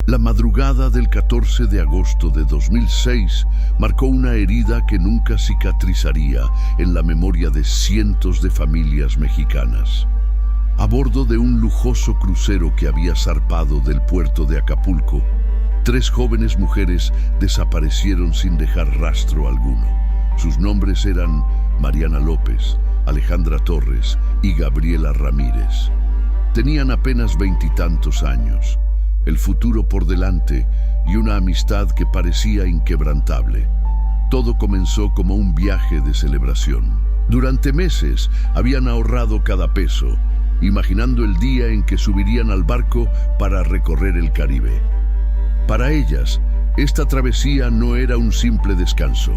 La madrugada del 14 de agosto de 2006 marcó una herida que nunca cicatrizaría en la memoria de cientos de familias mexicanas. A bordo de un lujoso crucero que había zarpado del puerto de Acapulco, 3 jóvenes mujeres desaparecieron sin dejar rastro alguno. Sus nombres eran Mariana López, Alejandra Torres y Gabriela Ramírez. Tenían apenas 20 y tantos años, el futuro por delante y una amistad que parecía inquebrantable. Todo comenzó como un viaje de celebración. Durante meses habían ahorrado cada peso, imaginando el día en que subirían al barco para recorrer el Caribe. Para ellas, esta travesía no era un simple descanso.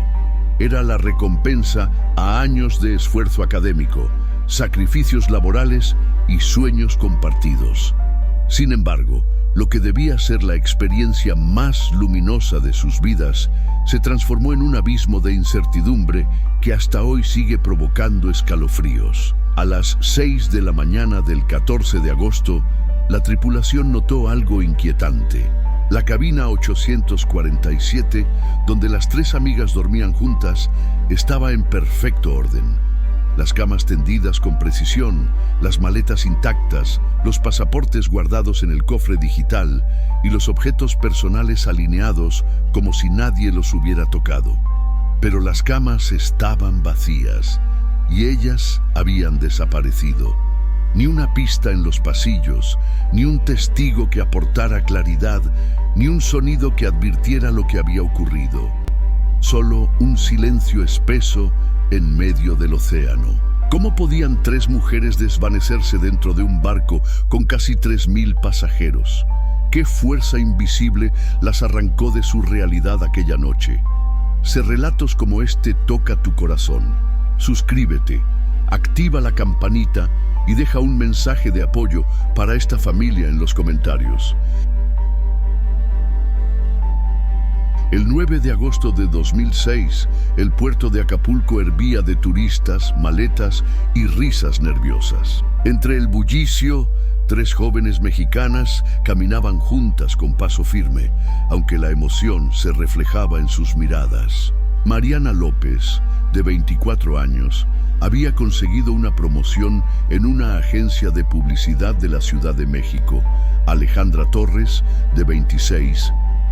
Era la recompensa a años de esfuerzo académico, sacrificios laborales y sueños compartidos. Sin embargo, lo que debía ser la experiencia más luminosa de sus vidas se transformó en un abismo de incertidumbre que hasta hoy sigue provocando escalofríos. A las 6 de la mañana del 14 de agosto, la tripulación notó algo inquietante. La cabina 847, donde las 3 amigas dormían juntas, estaba en perfecto orden. Las camas tendidas con precisión, las maletas intactas, los pasaportes guardados en el cofre digital y los objetos personales alineados como si nadie los hubiera tocado. Pero las camas estaban vacías y ellas habían desaparecido. Ni una pista en los pasillos, ni un testigo que aportara claridad, ni un sonido que advirtiera lo que había ocurrido. Solo un silencio espeso en medio del océano. ¿Cómo podían 3 mujeres desvanecerse dentro de un barco con casi 3000 pasajeros? ¿Qué fuerza invisible las arrancó de su realidad aquella noche? Si relatos como este toca tu corazón, suscríbete, activa la campanita y deja un mensaje de apoyo para esta familia en los comentarios. El 9 de agosto de 2006, el puerto de Acapulco hervía de turistas, maletas y risas nerviosas. Entre el bullicio, 3 jóvenes mexicanas caminaban juntas con paso firme, aunque la emoción se reflejaba en sus miradas. Mariana López, de 24 años, había conseguido una promoción en una agencia de publicidad de la Ciudad de México. Alejandra Torres, de 26,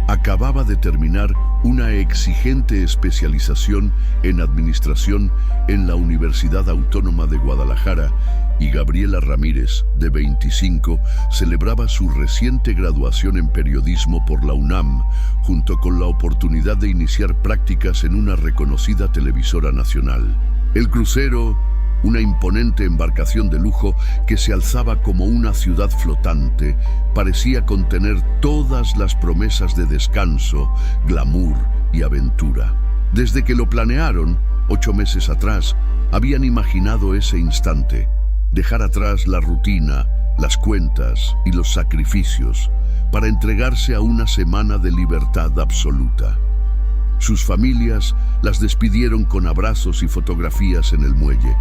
acababa de terminar una exigente especialización en administración en la Universidad Autónoma de Guadalajara, y Gabriela Ramírez, de 25, celebraba su reciente graduación en periodismo por la UNAM, junto con la oportunidad de iniciar prácticas en una reconocida televisora nacional. El crucero, una imponente embarcación de lujo que se alzaba como una ciudad flotante, parecía contener todas las promesas de descanso, glamour y aventura. Desde que lo planearon, 8 meses atrás, habían imaginado ese instante: dejar atrás la rutina, las cuentas y los sacrificios para entregarse a una semana de libertad absoluta. Sus familias las despidieron con abrazos y fotografías en el muelle,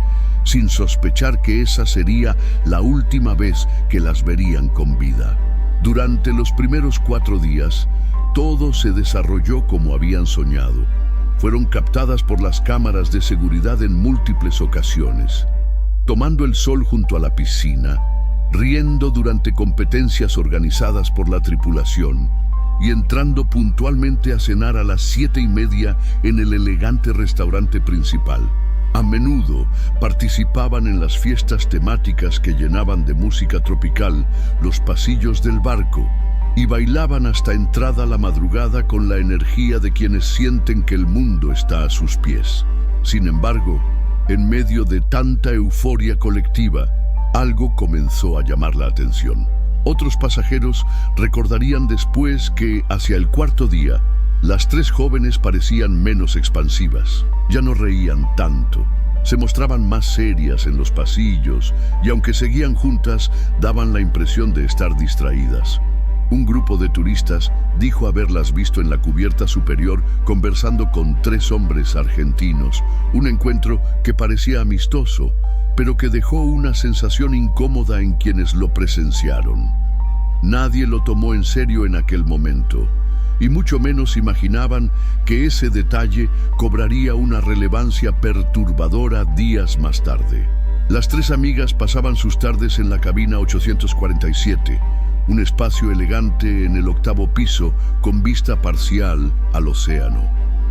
sin sospechar que esa sería la última vez que las verían con vida. Durante los primeros 4 días, todo se desarrolló como habían soñado. Fueron captadas por las cámaras de seguridad en múltiples ocasiones, tomando el sol junto a la piscina, riendo durante competencias organizadas por la tripulación y entrando puntualmente a cenar a las 7:30 en el elegante restaurante principal. A menudo participaban en las fiestas temáticas que llenaban de música tropical los pasillos del barco y bailaban hasta entrada la madrugada con la energía de quienes sienten que el mundo está a sus pies. Sin embargo, en medio de tanta euforia colectiva, algo comenzó a llamar la atención. Otros pasajeros recordarían después que, hacia el 4.º día, las 3 jóvenes parecían menos expansivas. Ya no reían tanto, se mostraban más serias en los pasillos y, aunque seguían juntas, daban la impresión de estar distraídas. Un grupo de turistas dijo haberlas visto en la cubierta superior conversando con 3 hombres argentinos, un encuentro que parecía amistoso, pero que dejó una sensación incómoda en quienes lo presenciaron. Nadie lo tomó en serio en aquel momento, y mucho menos imaginaban que ese detalle cobraría una relevancia perturbadora días más tarde. Las tres amigas pasaban sus tardes en la cabina 847, un espacio elegante en el 8º piso con vista parcial al océano.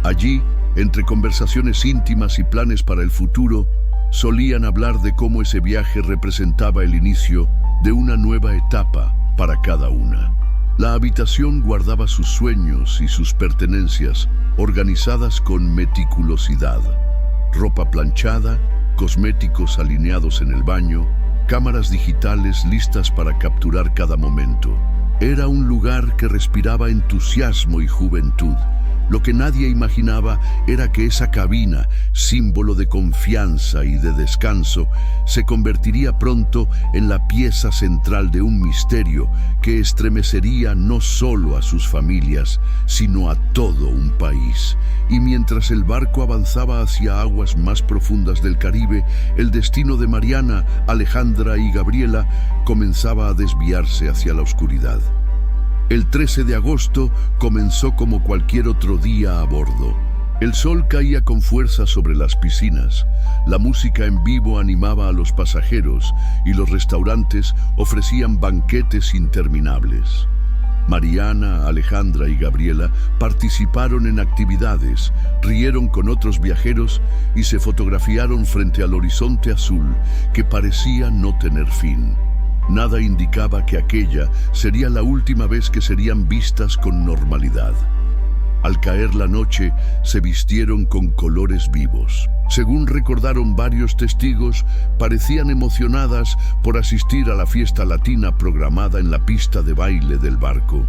Allí, entre conversaciones íntimas y planes para el futuro, solían hablar de cómo ese viaje representaba el inicio de una nueva etapa para cada una. La habitación guardaba sus sueños y sus pertenencias, organizadas con meticulosidad. Ropa planchada, cosméticos alineados en el baño, cámaras digitales listas para capturar cada momento. Era un lugar que respiraba entusiasmo y juventud. Lo que nadie imaginaba era que esa cabina, símbolo de confianza y de descanso, se convertiría pronto en la pieza central de un misterio que estremecería no solo a sus familias, sino a todo un país. Y mientras el barco avanzaba hacia aguas más profundas del Caribe, el destino de Mariana, Alejandra y Gabriela comenzaba a desviarse hacia la oscuridad. El 13 de agosto comenzó como cualquier otro día a bordo. El sol caía con fuerza sobre las piscinas, la música en vivo animaba a los pasajeros y los restaurantes ofrecían banquetes interminables. Mariana, Alejandra y Gabriela participaron en actividades, rieron con otros viajeros y se fotografiaron frente al horizonte azul que parecía no tener fin. Nada indicaba que aquella sería la última vez que serían vistas con normalidad. Al caer la noche, se vistieron con colores vivos. Según recordaron varios testigos, parecían emocionadas por asistir a la fiesta latina programada en la pista de baile del barco.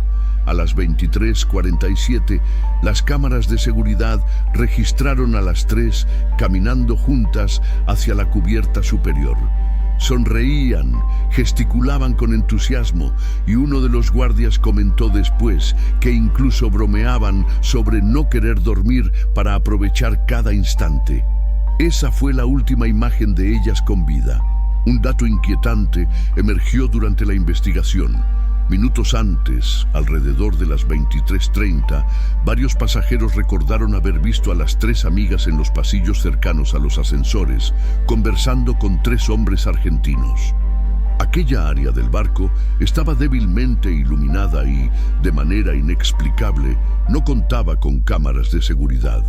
A las 23:47, las cámaras de seguridad registraron a las tres caminando juntas hacia la cubierta superior. Sonreían, gesticulaban con entusiasmo y uno de los guardias comentó después que incluso bromeaban sobre no querer dormir para aprovechar cada instante. Esa fue la última imagen de ellas con vida. Un dato inquietante emergió durante la investigación. Minutos antes, alrededor de las 23:30, varios pasajeros recordaron haber visto a las tres amigas en los pasillos cercanos a los ascensores, conversando con tres hombres argentinos. Aquella área del barco estaba débilmente iluminada y, de manera inexplicable, no contaba con cámaras de seguridad.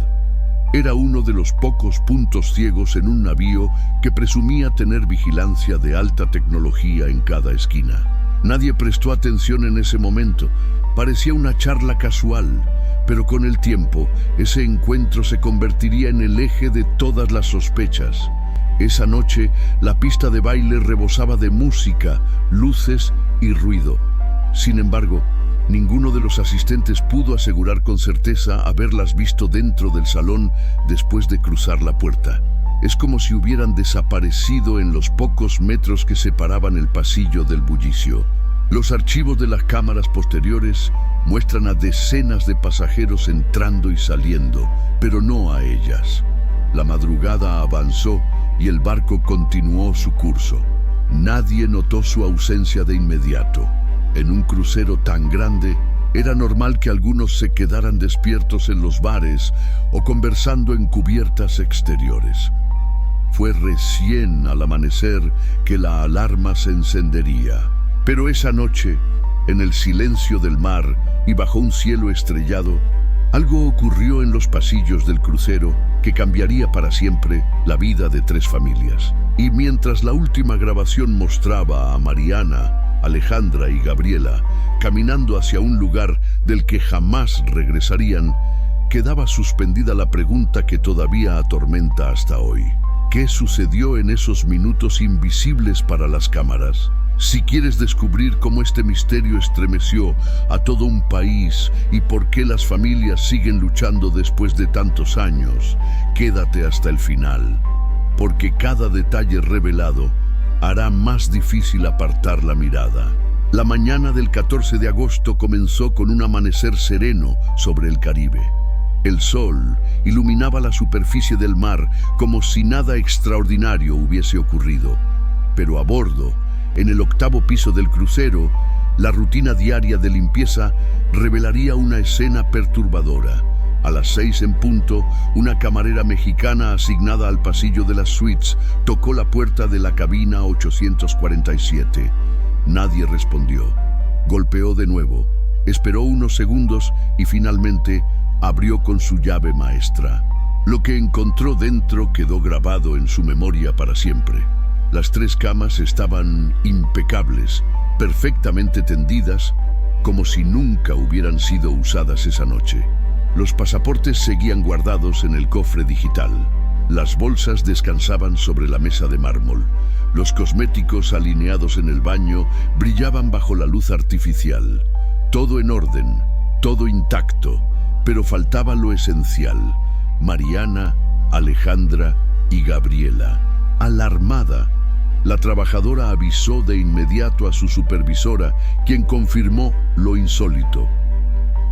Era uno de los pocos puntos ciegos en un navío que presumía tener vigilancia de alta tecnología en cada esquina. Nadie prestó atención en ese momento. Parecía una charla casual, pero con el tiempo, ese encuentro se convertiría en el eje de todas las sospechas. Esa noche, la pista de baile rebosaba de música, luces y ruido. Sin embargo, ninguno de los asistentes pudo asegurar con certeza haberlas visto dentro del salón después de cruzar la puerta. Es como si hubieran desaparecido en los pocos metros que separaban el pasillo del bullicio. Los archivos de las cámaras posteriores muestran a decenas de pasajeros entrando y saliendo, pero no a ellas. La madrugada avanzó y el barco continuó su curso. Nadie notó su ausencia de inmediato. En un crucero tan grande, era normal que algunos se quedaran despiertos en los bares o conversando en cubiertas exteriores. Fue recién al amanecer que la alarma se encendería. Pero esa noche, en el silencio del mar y bajo un cielo estrellado, algo ocurrió en los pasillos del crucero que cambiaría para siempre la vida de tres familias. Y mientras la última grabación mostraba a Mariana, Alejandra y Gabriela caminando hacia un lugar del que jamás regresarían, quedaba suspendida la pregunta que todavía atormenta hasta hoy. ¿Qué sucedió en esos minutos invisibles para las cámaras? Si quieres descubrir cómo este misterio estremeció a todo un país y por qué las familias siguen luchando después de tantos años, quédate hasta el final, porque cada detalle revelado hará más difícil apartar la mirada. La mañana del 14 de agosto comenzó con un amanecer sereno sobre el Caribe. El sol iluminaba la superficie del mar como si nada extraordinario hubiese ocurrido. Pero a bordo, en el 8º piso del crucero, La rutina diaria de limpieza revelaría una escena perturbadora. A las 6 en punto, una camarera mexicana asignada al pasillo de las suites tocó la puerta de la cabina 847. Nadie respondió. Golpeó de nuevo, esperó unos segundos y finalmente abrió con su llave maestra. Lo que encontró dentro quedó grabado en su memoria para siempre. Las 3 camas estaban impecables, perfectamente tendidas, como si nunca hubieran sido usadas esa noche. Los pasaportes seguían guardados en el cofre digital. Las bolsas descansaban sobre la mesa de mármol. Los cosméticos alineados en el baño brillaban bajo la luz artificial. Todo en orden, todo intacto, pero faltaba lo esencial: Mariana, Alejandra y Gabriela. Alarmada, la trabajadora avisó de inmediato a su supervisora, quien confirmó lo insólito.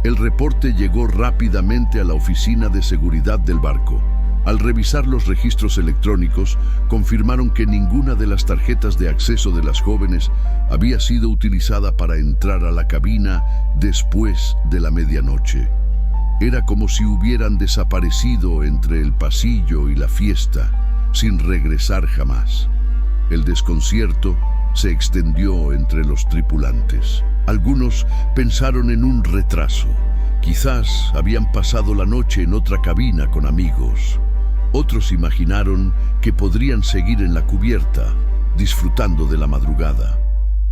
El reporte llegó rápidamente a la oficina de seguridad del barco. Al revisar los registros electrónicos, confirmaron que ninguna de las tarjetas de acceso de las jóvenes había sido utilizada para entrar a la cabina después de la medianoche. Era como si hubieran desaparecido entre el pasillo y la fiesta, sin regresar jamás. El desconcierto se extendió entre los tripulantes. Algunos pensaron en un retraso. Quizás habían pasado la noche en otra cabina con amigos. Otros imaginaron que podrían seguir en la cubierta, disfrutando de la madrugada.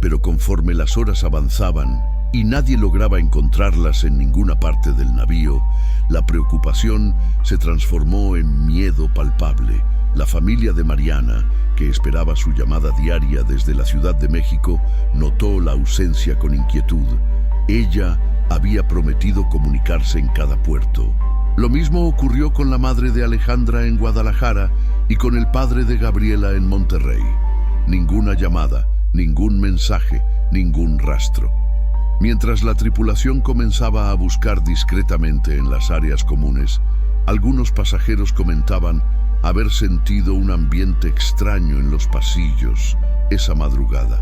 Pero conforme las horas avanzaban y nadie lograba encontrarlas en ninguna parte del navío, la preocupación se transformó en miedo palpable. La familia de Mariana, que esperaba su llamada diaria desde la Ciudad de México, notó la ausencia con inquietud. Ella había prometido comunicarse en cada puerto. Lo mismo ocurrió con la madre de Alejandra en Guadalajara y con el padre de Gabriela en Monterrey. Ninguna llamada, ningún mensaje, ningún rastro. Mientras la tripulación comenzaba a buscar discretamente en las áreas comunes, algunos pasajeros comentaban haber sentido un ambiente extraño en los pasillos esa madrugada.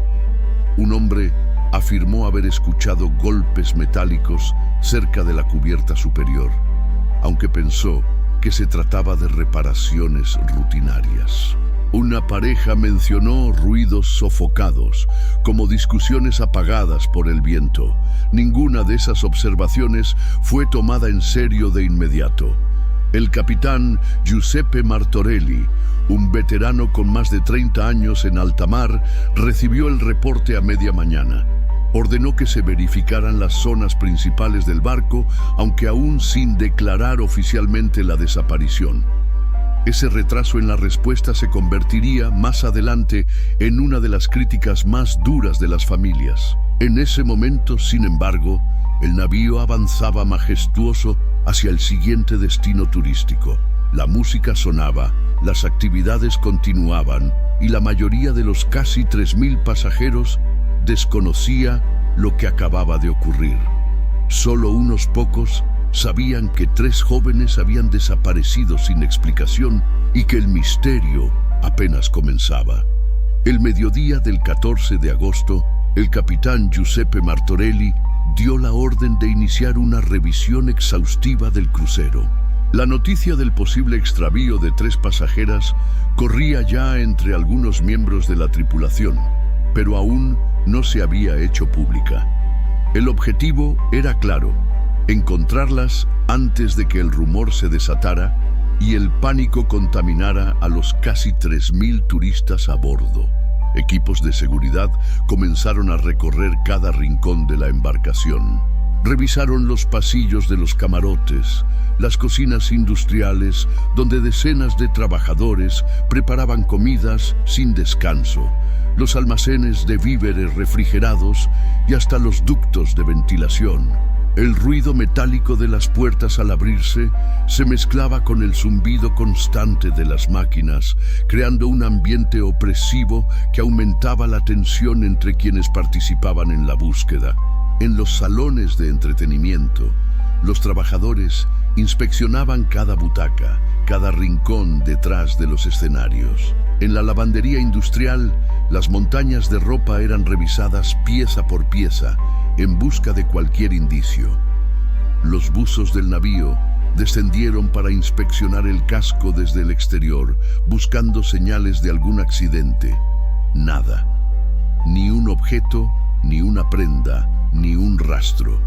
Un hombre afirmó haber escuchado golpes metálicos cerca de la cubierta superior, aunque pensó que se trataba de reparaciones rutinarias. Una pareja mencionó ruidos sofocados, como discusiones apagadas por el viento. Ninguna de esas observaciones fue tomada en serio de inmediato. El capitán Giuseppe Martorelli, un veterano con más de 30 años en alta mar, recibió el reporte a media mañana. Ordenó que se verificaran las zonas principales del barco, aunque aún sin declarar oficialmente la desaparición. Ese retraso en la respuesta se convertiría más adelante en una de las críticas más duras de las familias. En ese momento, sin embargo, el navío avanzaba majestuoso hacia el siguiente destino turístico. La música sonaba, las actividades continuaban y la mayoría de los casi 3.000 pasajeros desconocía lo que acababa de ocurrir. Solo unos pocos sabían que 3 jóvenes habían desaparecido sin explicación y que el misterio apenas comenzaba. El mediodía del 14 de agosto, el capitán Giuseppe Martorelli dio la orden de iniciar una revisión exhaustiva del crucero. La noticia del posible extravío de 3 pasajeras corría ya entre algunos miembros de la tripulación, pero aún no se había hecho pública. El objetivo era claro: encontrarlas antes de que el rumor se desatara y el pánico contaminara a los casi 3.000 turistas a bordo. Equipos de seguridad comenzaron a recorrer cada rincón de la embarcación. Revisaron los pasillos de los camarotes, las cocinas industriales, donde decenas de trabajadores preparaban comidas sin descanso, los almacenes de víveres refrigerados y hasta los ductos de ventilación. El ruido metálico de las puertas al abrirse se mezclaba con el zumbido constante de las máquinas, creando un ambiente opresivo que aumentaba la tensión entre quienes participaban en la búsqueda. En los salones de entretenimiento, los trabajadores inspeccionaban cada butaca, cada rincón detrás de los escenarios. En la lavandería industrial, las montañas de ropa eran revisadas pieza por pieza en busca de cualquier indicio. Los buzos del navío descendieron para inspeccionar el casco desde el exterior, buscando señales de algún accidente. Nada. Ni un objeto, ni una prenda, ni un rastro.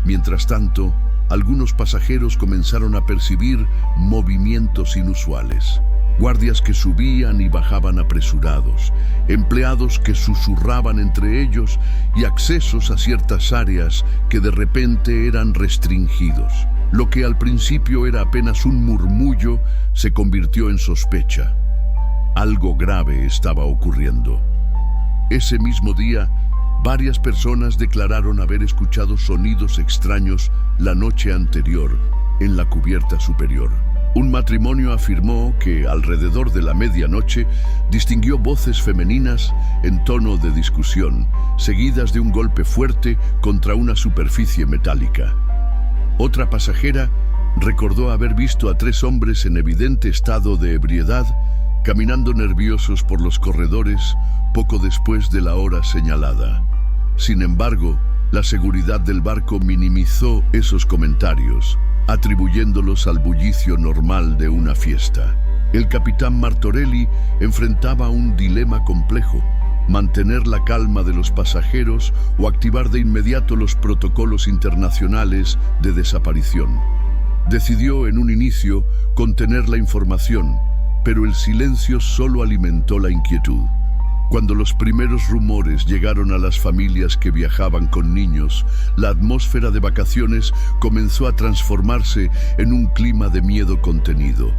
Mientras tanto, algunos pasajeros comenzaron a percibir movimientos inusuales. Guardias que subían y bajaban apresurados, empleados que susurraban entre ellos y accesos a ciertas áreas que de repente eran restringidos. Lo que al principio era apenas un murmullo se convirtió en sospecha. Algo grave estaba ocurriendo. Ese mismo día, varias personas declararon haber escuchado sonidos extraños la noche anterior en la cubierta superior. Un matrimonio afirmó que alrededor de la medianoche distinguió voces femeninas en tono de discusión, seguidas de un golpe fuerte contra una superficie metálica. Otra pasajera recordó haber visto a 3 hombres en evidente estado de ebriedad caminando nerviosos por los corredores poco después de la hora señalada. Sin embargo, la seguridad del barco minimizó esos comentarios, atribuyéndolos al bullicio normal de una fiesta. El capitán Martorelli enfrentaba un dilema complejo: mantener la calma de los pasajeros o activar de inmediato los protocolos internacionales de desaparición. Decidió en un inicio contener la información, pero el silencio solo alimentó la inquietud. Cuando los primeros rumores llegaron a las familias que viajaban con niños, la atmósfera de vacaciones comenzó a transformarse en un clima de miedo contenido.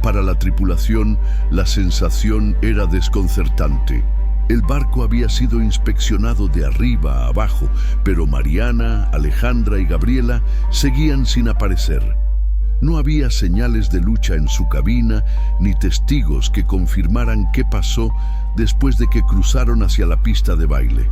Para la tripulación, la sensación era desconcertante. El barco había sido inspeccionado de arriba a abajo, pero Mariana, Alejandra y Gabriela seguían sin aparecer. No había señales de lucha en su cabina, ni testigos que confirmaran qué pasó después de que cruzaron hacia la pista de baile.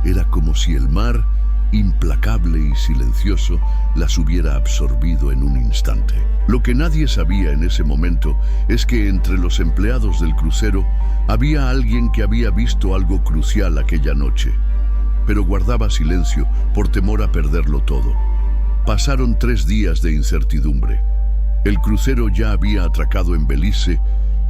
Era como si el mar, implacable y silencioso, las hubiera absorbido en un instante. Lo que nadie sabía en ese momento es que entre los empleados del crucero había alguien que había visto algo crucial aquella noche, pero guardaba silencio por temor a perderlo todo. Pasaron 3 días de incertidumbre. El crucero ya había atracado en Belice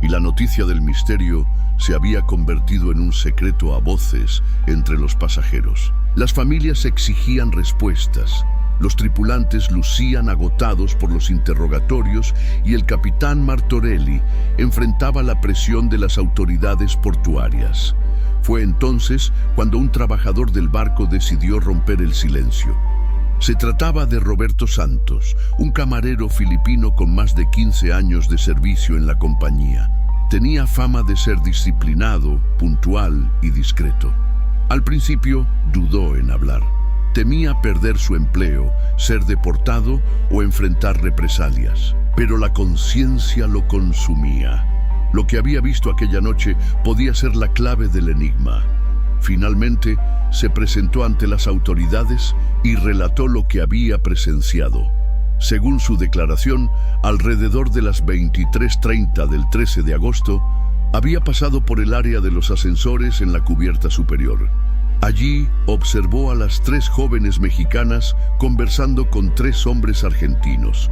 y la noticia del misterio se había convertido en un secreto a voces entre los pasajeros. Las familias exigían respuestas, los tripulantes lucían agotados por los interrogatorios y el capitán Martorelli enfrentaba la presión de las autoridades portuarias. Fue entonces cuando un trabajador del barco decidió romper el silencio. Se trataba de Roberto Santos, un camarero filipino con más de 15 años de servicio en la compañía. Tenía fama de ser disciplinado, puntual y discreto. Al principio dudó en hablar. Temía perder su empleo, ser deportado o enfrentar represalias. Pero la conciencia lo consumía. Lo que había visto aquella noche podía ser la clave del enigma. Finalmente, se presentó ante las autoridades y relató lo que había presenciado. Según su declaración, alrededor de las 23:30 del 13 de agosto, había pasado por el área de los ascensores en la cubierta superior. Allí observó a las 3 jóvenes mexicanas conversando con 3 hombres argentinos.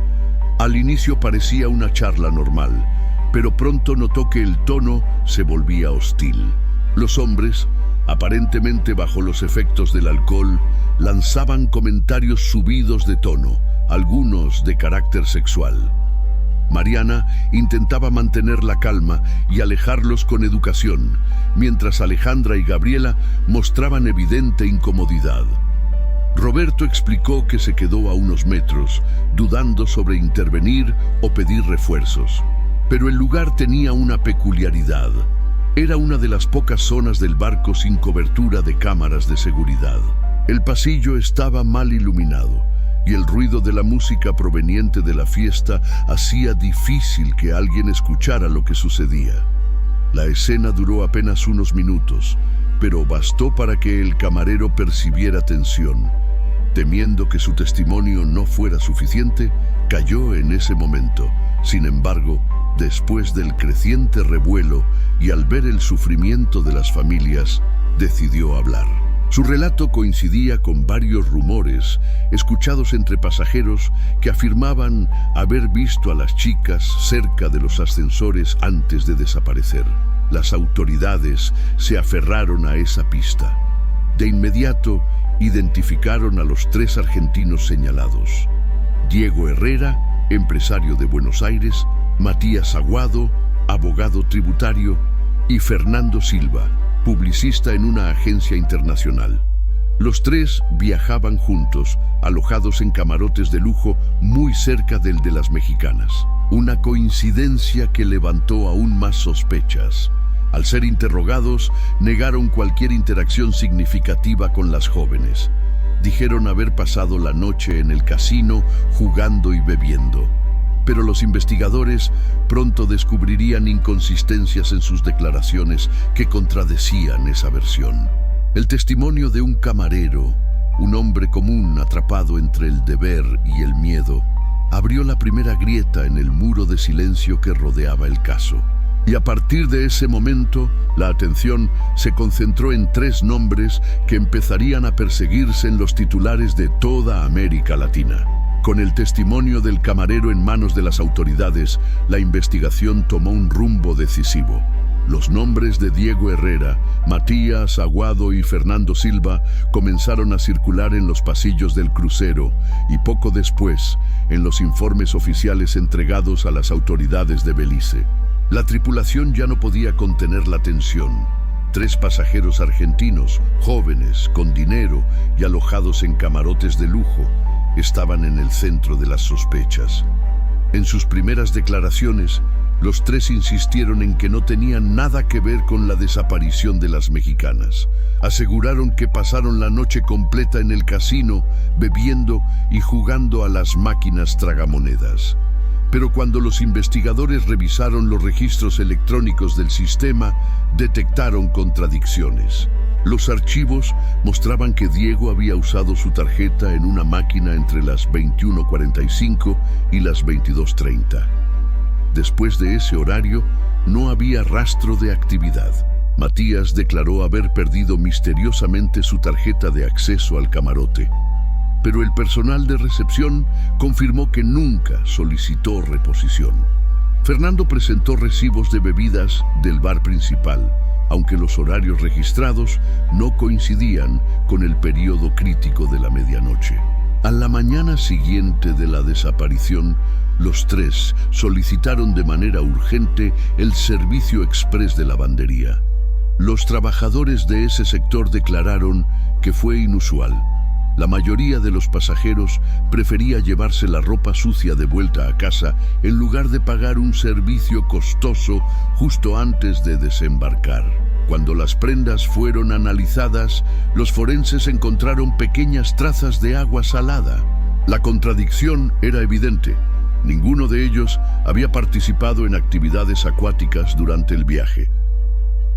Al inicio parecía una charla normal, pero pronto notó que el tono se volvía hostil. Los hombres, aparentemente bajo los efectos del alcohol, lanzaban comentarios subidos de tono, algunos de carácter sexual. Mariana intentaba mantener la calma y alejarlos con educación, mientras Alejandra y Gabriela mostraban evidente incomodidad. Roberto explicó que se quedó a unos metros, dudando sobre intervenir o pedir refuerzos. Pero el lugar tenía una peculiaridad. Era una de las pocas zonas del barco sin cobertura de cámaras de seguridad. El pasillo estaba mal iluminado y el ruido de la música proveniente de la fiesta hacía difícil que alguien escuchara lo que sucedía. La escena duró apenas unos minutos, pero bastó para que el camarero percibiera tensión. Temiendo que su testimonio no fuera suficiente, cayó en ese momento. Sin embargo, después del creciente revuelo y al ver el sufrimiento de las familias, decidió hablar. Su relato coincidía con varios rumores escuchados entre pasajeros que afirmaban haber visto a las chicas cerca de los ascensores antes de desaparecer. Las autoridades se aferraron a esa pista. De inmediato, identificaron a los 3 argentinos señalados: Diego Herrera, empresario de Buenos Aires; Matías Aguado, abogado tributario; y Fernando Silva, publicista en una agencia internacional. Los 3 viajaban juntos, alojados en camarotes de lujo muy cerca del de las mexicanas. Una coincidencia que levantó aún más sospechas. Al ser interrogados, negaron cualquier interacción significativa con las jóvenes. Dijeron haber pasado la noche en el casino jugando y bebiendo. Pero los investigadores pronto descubrirían inconsistencias en sus declaraciones que contradecían esa versión. El testimonio de un camarero, un hombre común atrapado entre el deber y el miedo, abrió la primera grieta en el muro de silencio que rodeaba el caso. Y a partir de ese momento, la atención se concentró en 3 nombres que empezarían a perseguirse en los titulares de toda América Latina. Con el testimonio del camarero en manos de las autoridades, la investigación tomó un rumbo decisivo. Los nombres de Diego Herrera, Matías Aguado y Fernando Silva comenzaron a circular en los pasillos del crucero y poco después en los informes oficiales entregados a las autoridades de Belice. La tripulación ya no podía contener la tensión. 3 pasajeros argentinos, jóvenes, con dinero y alojados en camarotes de lujo, estaban en el centro de las sospechas. En sus primeras declaraciones, los 3 insistieron en que no tenían nada que ver con la desaparición de las mexicanas. Aseguraron que pasaron la noche completa en el casino, bebiendo y jugando a las máquinas tragamonedas. Pero cuando los investigadores revisaron los registros electrónicos del sistema, detectaron contradicciones. Los archivos mostraban que Diego había usado su tarjeta en una máquina entre las 21:45 y las 22:30. Después de ese horario, no había rastro de actividad. Matías declaró haber perdido misteriosamente su tarjeta de acceso al camarote, pero el personal de recepción confirmó que nunca solicitó reposición. Fernando presentó recibos de bebidas del bar principal, aunque los horarios registrados no coincidían con el periodo crítico de la medianoche. A la mañana siguiente de la desaparición, los 3 solicitaron de manera urgente el servicio exprés de lavandería. Los trabajadores de ese sector declararon que fue inusual. La mayoría de los pasajeros prefería llevarse la ropa sucia de vuelta a casa en lugar de pagar un servicio costoso justo antes de desembarcar. Cuando las prendas fueron analizadas, los forenses encontraron pequeñas trazas de agua salada. La contradicción era evidente. Ninguno de ellos había participado en actividades acuáticas durante el viaje.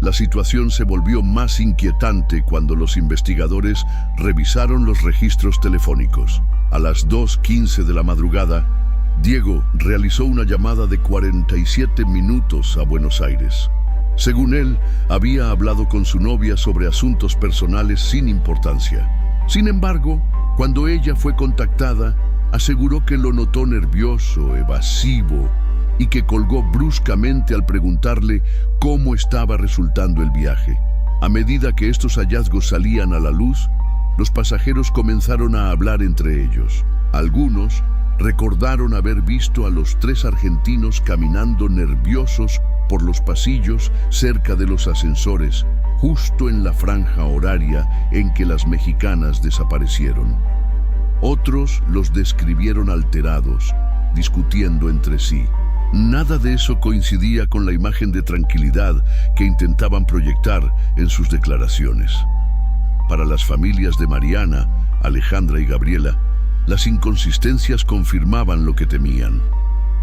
La situación se volvió más inquietante cuando los investigadores revisaron los registros telefónicos. A las 2:15 de la madrugada, Diego realizó una llamada de 47 minutos a Buenos Aires. Según él, había hablado con su novia sobre asuntos personales sin importancia. Sin embargo, cuando ella fue contactada, aseguró que lo notó nervioso, evasivo, y que colgó bruscamente al preguntarle cómo estaba resultando el viaje. A medida que estos hallazgos salían a la luz, los pasajeros comenzaron a hablar entre ellos. Algunos recordaron haber visto a los 3 argentinos caminando nerviosos por los pasillos cerca de los ascensores, justo en la franja horaria en que las mexicanas desaparecieron. Otros los describieron alterados, discutiendo entre sí. Nada de eso coincidía con la imagen de tranquilidad que intentaban proyectar en sus declaraciones. Para las familias de Mariana, Alejandra y Gabriela, las inconsistencias confirmaban lo que temían.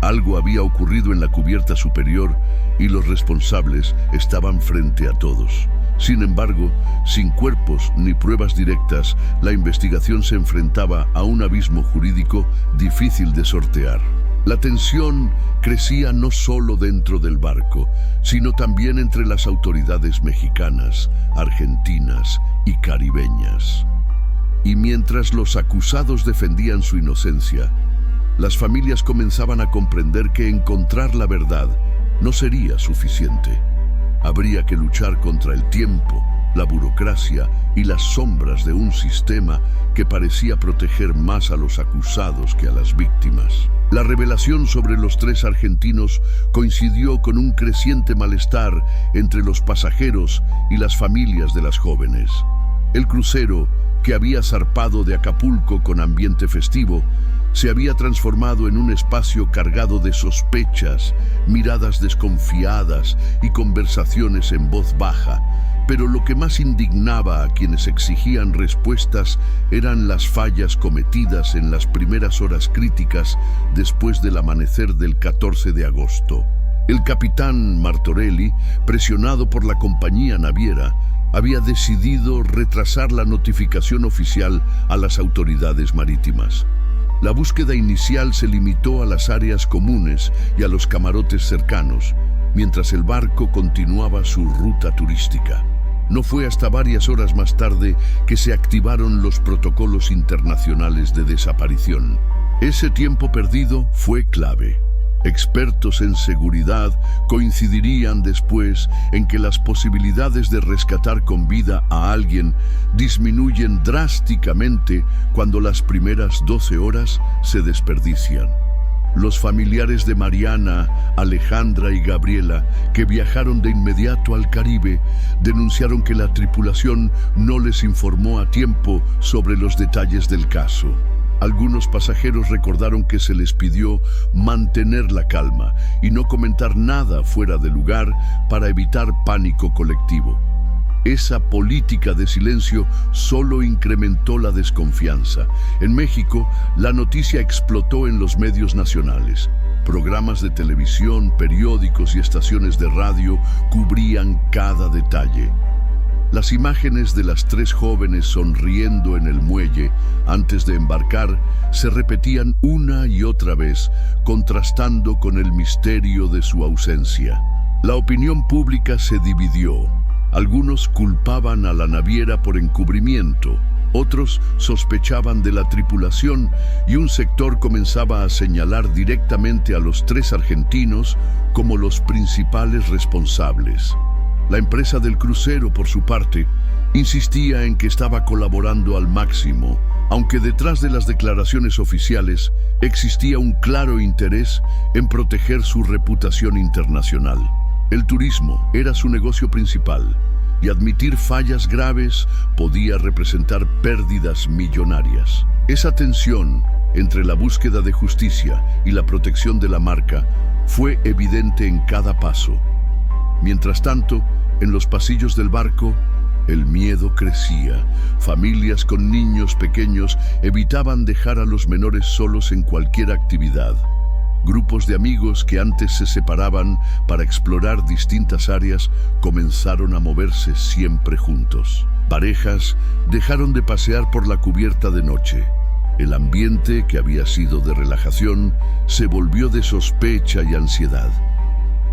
Algo había ocurrido en la cubierta superior y los responsables estaban frente a todos. Sin embargo, sin cuerpos ni pruebas directas, la investigación se enfrentaba a un abismo jurídico difícil de sortear. La tensión crecía no solo dentro del barco, sino también entre las autoridades mexicanas, argentinas y caribeñas. Y mientras los acusados defendían su inocencia, las familias comenzaban a comprender que encontrar la verdad no sería suficiente. Habría que luchar contra el tiempo, la burocracia y las sombras de un sistema que parecía proteger más a los acusados que a las víctimas. La revelación sobre los 3 argentinos coincidió con un creciente malestar entre los pasajeros y las familias de las jóvenes. El crucero, que había zarpado de Acapulco con ambiente festivo, se había transformado en un espacio cargado de sospechas, miradas desconfiadas y conversaciones en voz baja. Pero lo que más indignaba a quienes exigían respuestas eran las fallas cometidas en las primeras horas críticas después del amanecer del 14 de agosto. El capitán Martorelli, presionado por la compañía naviera, había decidido retrasar la notificación oficial a las autoridades marítimas. La búsqueda inicial se limitó a las áreas comunes y a los camarotes cercanos, mientras el barco continuaba su ruta turística. No fue hasta varias horas más tarde que se activaron los protocolos internacionales de desaparición. Ese tiempo perdido fue clave. Expertos en seguridad coincidirían después en que las posibilidades de rescatar con vida a alguien disminuyen drásticamente cuando las primeras 12 horas se desperdician. Los familiares de Mariana, Alejandra y Gabriela, que viajaron de inmediato al Caribe, denunciaron que la tripulación no les informó a tiempo sobre los detalles del caso. Algunos pasajeros recordaron que se les pidió mantener la calma y no comentar nada fuera de lugar para evitar pánico colectivo. Esa política de silencio solo incrementó la desconfianza. En México, la noticia explotó en los medios nacionales. Programas de televisión, periódicos y estaciones de radio cubrían cada detalle. Las imágenes de las 3 jóvenes sonriendo en el muelle antes de embarcar se repetían una y otra vez, contrastando con el misterio de su ausencia. La opinión pública se dividió. Algunos culpaban a la naviera por encubrimiento, otros sospechaban de la tripulación y un sector comenzaba a señalar directamente a los 3 argentinos como los principales responsables. La empresa del crucero, por su parte, insistía en que estaba colaborando al máximo, aunque detrás de las declaraciones oficiales existía un claro interés en proteger su reputación internacional. El turismo era su negocio principal y admitir fallas graves podía representar pérdidas millonarias. Esa tensión entre la búsqueda de justicia y la protección de la marca fue evidente en cada paso. Mientras tanto, en los pasillos del barco, el miedo crecía. Familias con niños pequeños evitaban dejar a los menores solos en cualquier actividad. Grupos de amigos que antes se separaban para explorar distintas áreas comenzaron a moverse siempre juntos. Parejas dejaron de pasear por la cubierta de noche. El ambiente, que había sido de relajación, se volvió de sospecha y ansiedad.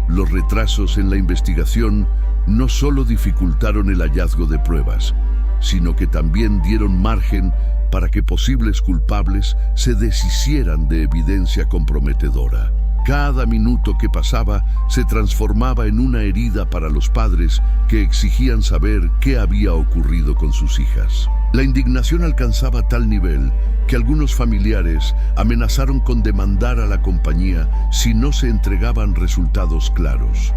Los retrasos en la investigación no solo dificultaron el hallazgo de pruebas, sino que también dieron margen para que posibles culpables se deshicieran de evidencia comprometedora. Cada minuto que pasaba se transformaba en una herida para los padres que exigían saber qué había ocurrido con sus hijas. La indignación alcanzaba tal nivel que algunos familiares amenazaron con demandar a la compañía si no se entregaban resultados claros.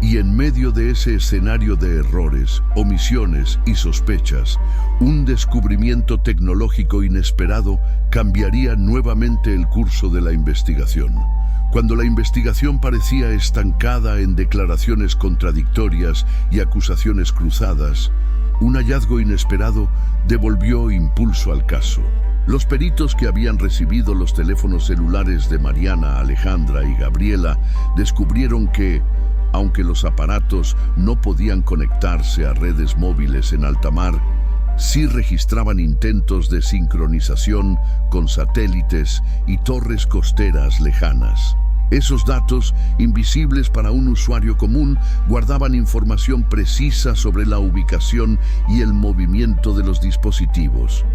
Y en medio de ese escenario de errores, omisiones y sospechas, un descubrimiento tecnológico inesperado cambiaría nuevamente el curso de la investigación. Cuando la investigación parecía estancada en declaraciones contradictorias y acusaciones cruzadas, un hallazgo inesperado devolvió impulso al caso. Los peritos que habían recibido los teléfonos celulares de Mariana, Alejandra y Gabriela descubrieron que, aunque los aparatos no podían conectarse a redes móviles en alta mar, sí registraban intentos de sincronización con satélites y torres costeras lejanas. Esos datos, invisibles para un usuario común, guardaban información precisa sobre la ubicación y el movimiento de los dispositivos.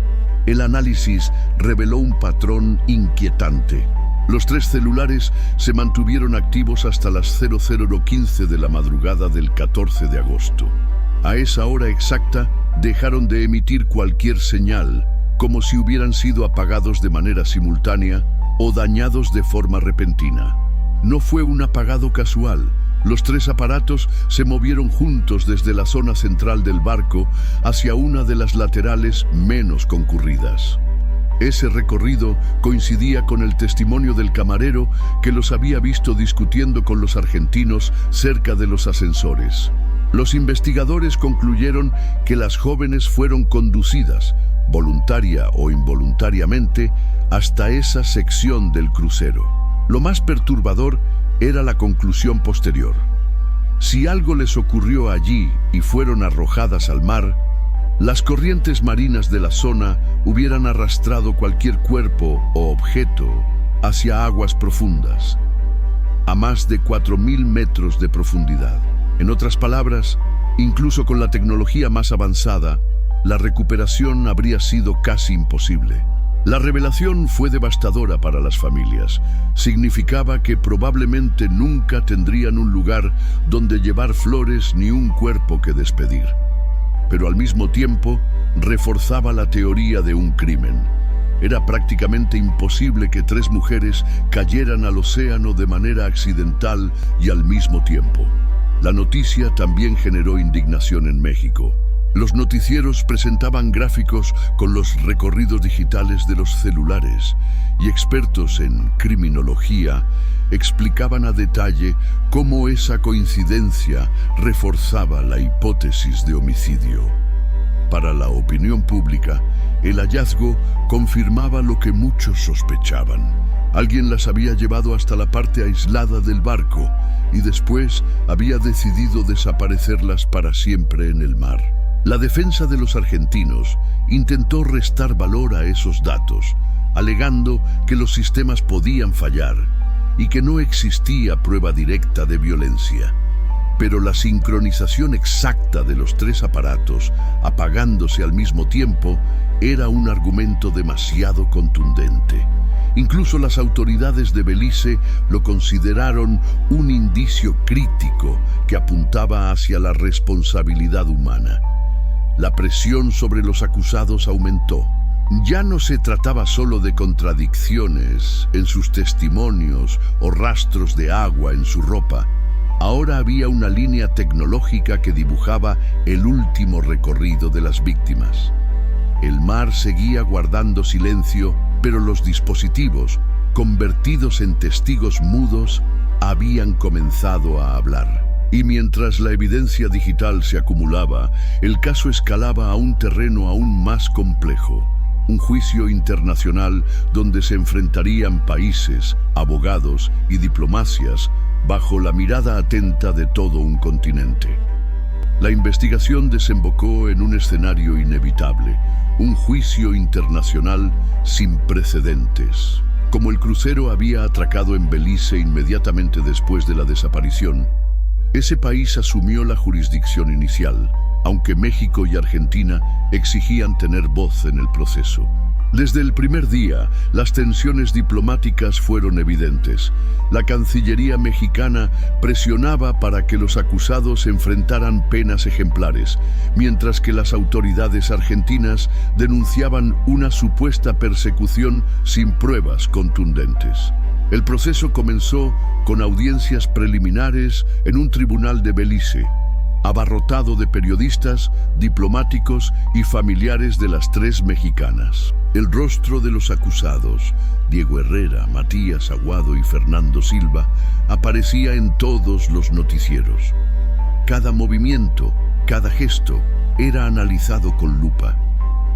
El análisis reveló un patrón inquietante. Los 3 celulares se mantuvieron activos hasta las 00:15 de la madrugada del 14 de agosto. A esa hora exacta, dejaron de emitir cualquier señal, como si hubieran sido apagados de manera simultánea o dañados de forma repentina. No fue un apagado casual. Los 3 aparatos se movieron juntos desde la zona central del barco hacia una de las laterales menos concurridas. Ese recorrido coincidía con el testimonio del camarero que los había visto discutiendo con los argentinos cerca de los ascensores. Los investigadores concluyeron que las jóvenes fueron conducidas, voluntaria o involuntariamente, hasta esa sección del crucero. Lo más perturbador era la conclusión posterior. Si algo les ocurrió allí y fueron arrojadas al mar, las corrientes marinas de la zona hubieran arrastrado cualquier cuerpo o objeto hacia aguas profundas, a más de 4.000 metros de profundidad. En otras palabras, incluso con la tecnología más avanzada, la recuperación habría sido casi imposible. La revelación fue devastadora para las familias. Significaba que probablemente nunca tendrían un lugar donde llevar flores ni un cuerpo que despedir. Pero al mismo tiempo, reforzaba la teoría de un crimen. Era prácticamente imposible que 3 mujeres cayeran al océano de manera accidental y al mismo tiempo. La noticia también generó indignación en México. Los noticieros presentaban gráficos con los recorridos digitales de los celulares y expertos en criminología explicaban a detalle cómo esa coincidencia reforzaba la hipótesis de homicidio. Para la opinión pública, el hallazgo confirmaba lo que muchos sospechaban. Alguien las había llevado hasta la parte aislada del barco y después había decidido desaparecerlas para siempre en el mar. La defensa de los argentinos intentó restar valor a esos datos, alegando que los sistemas podían fallar y que no existía prueba directa de violencia. Pero la sincronización exacta de los 3 aparatos, apagándose al mismo tiempo, era un argumento demasiado contundente. Incluso las autoridades de Belice lo consideraron un indicio crítico que apuntaba hacia la responsabilidad humana. La presión sobre los acusados aumentó. Ya no se trataba solo de contradicciones en sus testimonios o rastros de agua en su ropa. Ahora había una línea tecnológica que dibujaba el último recorrido de las víctimas. El mar seguía guardando silencio, pero los dispositivos, convertidos en testigos mudos, habían comenzado a hablar. Y mientras la evidencia digital se acumulaba, el caso escalaba a un terreno aún más complejo. Un juicio internacional donde se enfrentarían países, abogados y diplomacias bajo la mirada atenta de todo un continente. La investigación desembocó en un escenario inevitable, un juicio internacional sin precedentes. Como el crucero había atracado en Belice inmediatamente después de la desaparición, ese país asumió la jurisdicción inicial, aunque México y Argentina exigían tener voz en el proceso. Desde el primer día, las tensiones diplomáticas fueron evidentes. La Cancillería mexicana presionaba para que los acusados enfrentaran penas ejemplares, mientras que las autoridades argentinas denunciaban una supuesta persecución sin pruebas contundentes. El proceso comenzó con audiencias preliminares en un tribunal de Belice, abarrotado de periodistas, diplomáticos y familiares de las 3 mexicanas. El rostro de los acusados, Diego Herrera, Matías Aguado y Fernando Silva, aparecía en todos los noticieros. Cada movimiento, cada gesto, era analizado con lupa.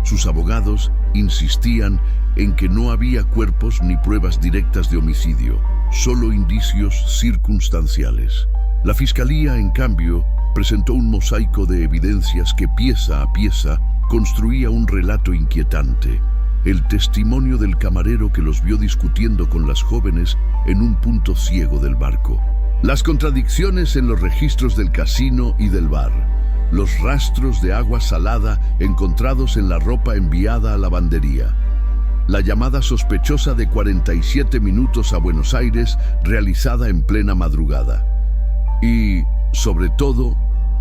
Sus abogados insistían en que no había cuerpos ni pruebas directas de homicidio, solo indicios circunstanciales. La Fiscalía, en cambio, presentó un mosaico de evidencias que pieza a pieza construía un relato inquietante, el testimonio del camarero que los vio discutiendo con las jóvenes en un punto ciego del barco. Las contradicciones en los registros del casino y del bar, los rastros de agua salada encontrados en la ropa enviada a lavandería, la llamada sospechosa de 47 minutos a Buenos Aires realizada en plena madrugada. Y, sobre todo,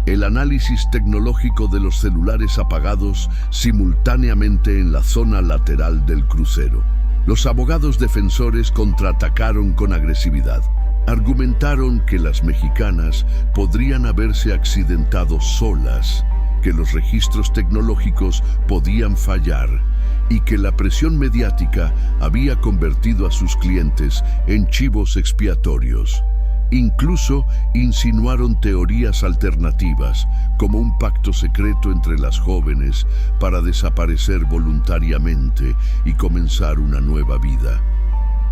el análisis tecnológico de los celulares apagados simultáneamente en la zona lateral del crucero. Los abogados defensores contraatacaron con agresividad. Argumentaron que las mexicanas podrían haberse accidentado solas, que los registros tecnológicos podían fallar y que la presión mediática había convertido a sus clientes en chivos expiatorios. Incluso insinuaron teorías alternativas, como un pacto secreto entre las jóvenes para desaparecer voluntariamente y comenzar una nueva vida.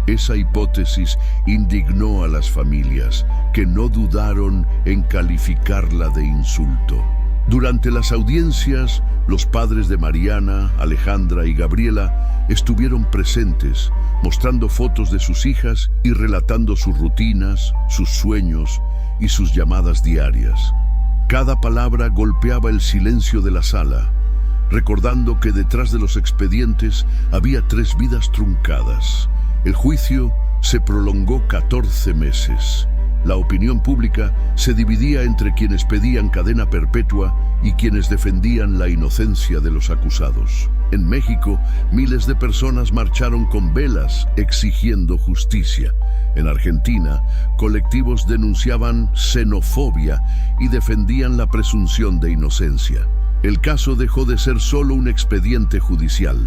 Esa hipótesis indignó a las familias, que no dudaron en calificarla de insulto. Durante las audiencias, los padres de Mariana, Alejandra y Gabriela estuvieron presentes, mostrando fotos de sus hijas y relatando sus rutinas, sus sueños y sus llamadas diarias. Cada palabra golpeaba el silencio de la sala, recordando que detrás de los expedientes había 3 vidas truncadas. El juicio se prolongó 14 meses. La opinión pública se dividía entre quienes pedían cadena perpetua y quienes defendían la inocencia de los acusados. En México, miles de personas marcharon con velas exigiendo justicia. En Argentina, colectivos denunciaban xenofobia y defendían la presunción de inocencia. El caso dejó de ser solo un expediente judicial.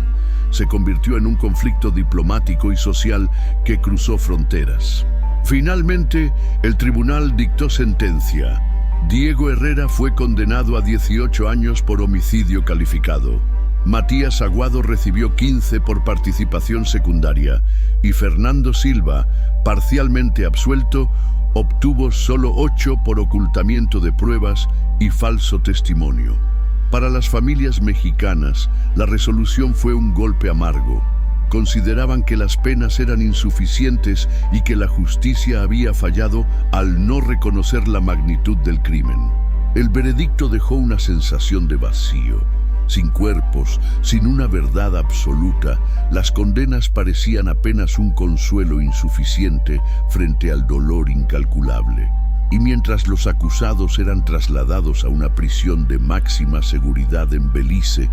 Se convirtió en un conflicto diplomático y social que cruzó fronteras. Finalmente, el tribunal dictó sentencia. Diego Herrera fue condenado a 18 años por homicidio calificado. Matías Aguado recibió 15 por participación secundaria y Fernando Silva, parcialmente absuelto, obtuvo solo 8 por ocultamiento de pruebas y falso testimonio. Para las familias mexicanas, la resolución fue un golpe amargo. Consideraban que las penas eran insuficientes y que la justicia había fallado al no reconocer la magnitud del crimen. El veredicto dejó una sensación de vacío. Sin cuerpos, sin una verdad absoluta, las condenas parecían apenas un consuelo insuficiente frente al dolor incalculable. Y mientras los acusados eran trasladados a una prisión de máxima seguridad en Belice,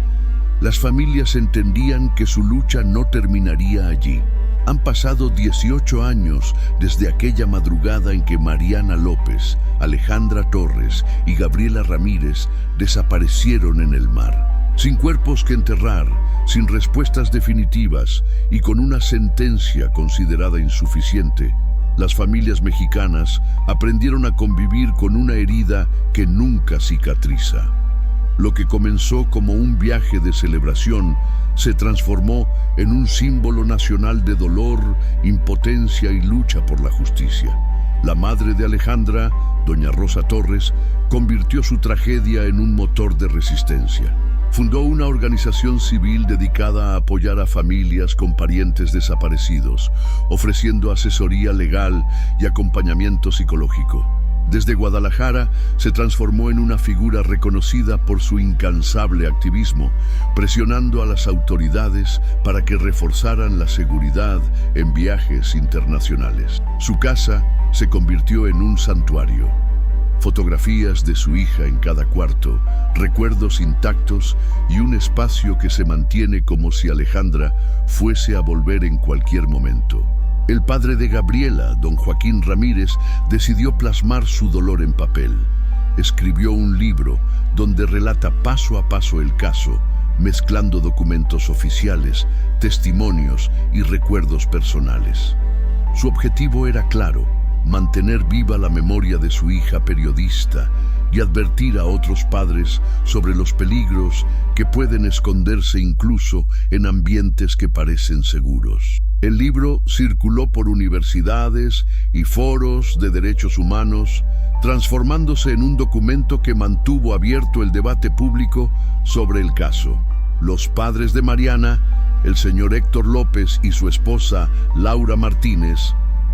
las familias entendían que su lucha no terminaría allí. Han pasado 18 años desde aquella madrugada en que Mariana López, Alejandra Torres y Gabriela Ramírez desaparecieron en el mar. Sin cuerpos que enterrar, sin respuestas definitivas y con una sentencia considerada insuficiente, las familias mexicanas aprendieron a convivir con una herida que nunca cicatriza. Lo que comenzó como un viaje de celebración se transformó en un símbolo nacional de dolor, impotencia y lucha por la justicia. La madre de Alejandra, doña Rosa Torres, convirtió su tragedia en un motor de resistencia. Fundó una organización civil dedicada a apoyar a familias con parientes desaparecidos, ofreciendo asesoría legal y acompañamiento psicológico. Desde Guadalajara se transformó en una figura reconocida por su incansable activismo, presionando a las autoridades para que reforzaran la seguridad en viajes internacionales. Su casa se convirtió en un santuario. Fotografías de su hija en cada cuarto, recuerdos intactos y un espacio que se mantiene como si Alejandra fuese a volver en cualquier momento. El padre de Gabriela, don Joaquín Ramírez, decidió plasmar su dolor en papel. Escribió un libro donde relata paso a paso el caso, mezclando documentos oficiales, testimonios y recuerdos personales. Su objetivo era claro: mantener viva la memoria de su hija periodista y advertir a otros padres sobre los peligros que pueden esconderse incluso en ambientes que parecen seguros. El libro circuló por universidades y foros de derechos humanos, transformándose en un documento que mantuvo abierto el debate público sobre el caso. Los padres de Mariana, el señor Héctor López y su esposa Laura Martínez,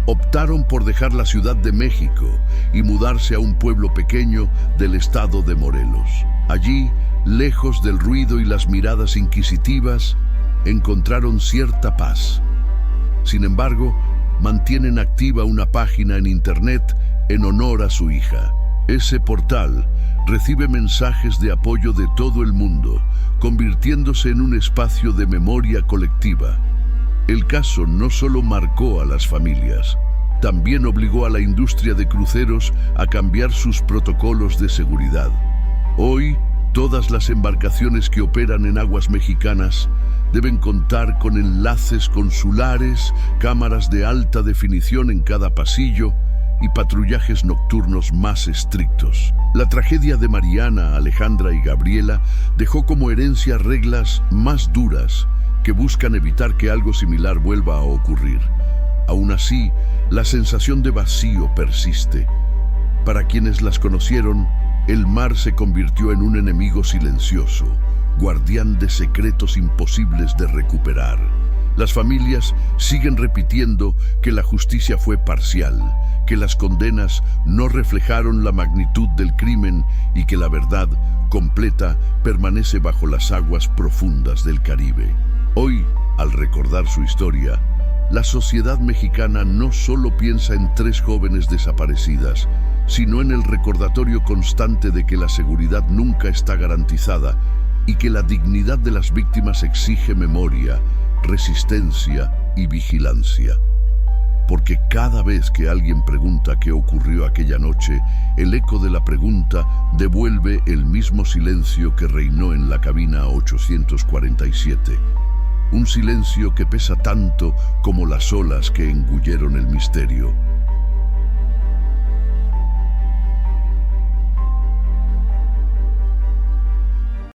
optaron por dejar la Ciudad de México y mudarse a un pueblo pequeño del estado de Morelos. Allí, lejos del ruido y las miradas inquisitivas, encontraron cierta paz. Sin embargo, mantienen activa una página en internet en honor a su hija. Ese portal recibe mensajes de apoyo de todo el mundo, convirtiéndose en un espacio de memoria colectiva. El caso no solo marcó a las familias, también obligó a la industria de cruceros a cambiar sus protocolos de seguridad. Hoy, todas las embarcaciones que operan en aguas mexicanas deben contar con enlaces consulares, cámaras de alta definición en cada pasillo y patrullajes nocturnos más estrictos. La tragedia de Mariana, Alejandra y Gabriela dejó como herencia reglas más duras que buscan evitar que algo similar vuelva a ocurrir. Aún así, la sensación de vacío persiste. Para quienes las conocieron, el mar se convirtió en un enemigo silencioso, guardián de secretos imposibles de recuperar. Las familias siguen repitiendo que la justicia fue parcial, que las condenas no reflejaron la magnitud del crimen y que la verdad completa permanece bajo las aguas profundas del Caribe. Hoy, al recordar su historia, la sociedad mexicana no solo piensa en 3 jóvenes desaparecidas, sino en el recordatorio constante de que la seguridad nunca está garantizada y que la dignidad de las víctimas exige memoria, resistencia y vigilancia. Porque cada vez que alguien pregunta qué ocurrió aquella noche, el eco de la pregunta devuelve el mismo silencio que reinó en la cabina 847. Un silencio que pesa tanto como las olas que engulleron el misterio.